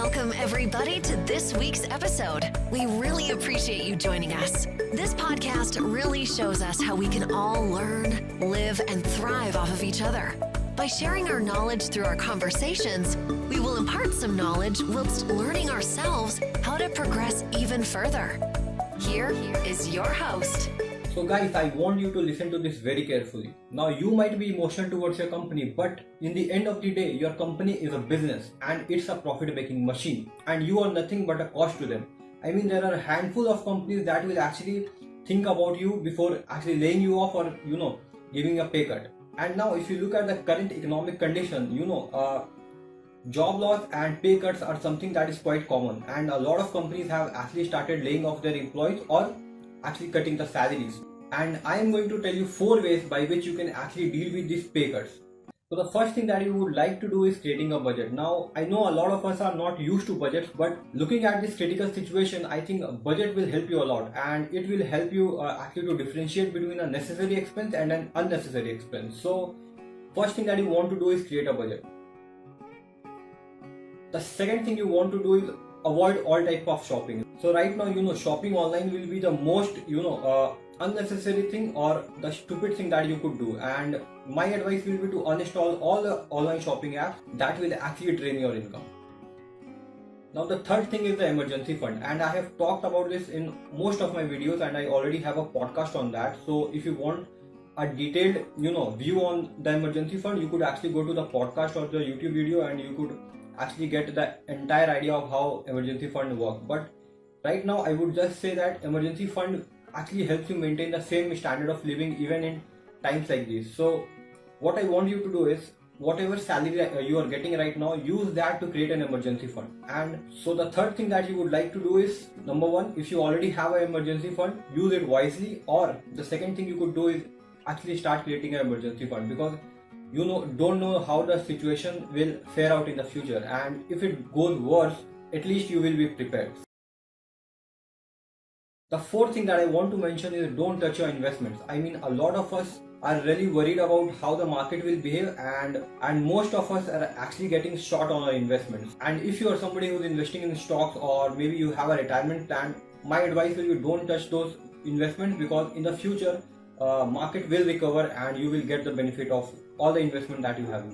Welcome, everybody, to this week's episode. We really appreciate you joining us. This podcast really shows us how we can all learn, live, and thrive off of each other. By sharing our knowledge through our conversations, we will impart some knowledge whilst learning ourselves how to progress even further. Here is your host. So guys, I want you to listen to this very carefully. Now you might be emotional towards your company, but in the end of the day, your company is a business and it's a profit-making machine and you are nothing but a cost to them. I mean, there are a handful of companies that will actually think about you before actually laying you off or, giving a pay cut. And now if you look at the current economic condition, job loss and pay cuts are something that is quite common, and a lot of companies have actually started laying off their employees or actually cutting the salaries. And I am going to tell you 4 ways by which you can actually deal with these pay cuts. So the first thing that you would like to do is creating a budget. Now I know a lot of us are not used to budgets, but looking at this critical situation, I think a budget will help you a lot, and it will help you actually to differentiate between a necessary expense and an unnecessary expense. So first thing that you want to do is create a budget. The second thing you want to do is avoid all type of shopping. So right now, shopping online will be the most, unnecessary thing or the stupid thing that you could do. And my advice will be to uninstall all the online shopping apps that will actually drain your income. Now the third thing is the emergency fund, and I have talked about this in most of my videos and I already have a podcast on that. So if you want a detailed, view on the emergency fund, you could actually go to the podcast or the YouTube video and you could actually get the entire idea of how emergency fund works. But right now I would just say that emergency fund actually helps you maintain the same standard of living even in times like this. So what I want you to do is, whatever salary you are getting right now, use that to create an emergency fund. And so the third thing that you would like to do is, number one, if you already have an emergency fund, use it wisely. Or the second thing you could do is actually start creating an emergency fund, because don't know how the situation will fare out in the future, and if it goes worse, at least you will be prepared. The fourth thing that I want to mention is, don't touch your investments. I mean, a lot of us are really worried about how the market will behave, and most of us are actually getting short on our investments. And if you are somebody who's investing in stocks, or maybe you have a retirement plan, my advice will be, don't touch those investments, because in the future market will recover and you will get the benefit of all the investment that you have.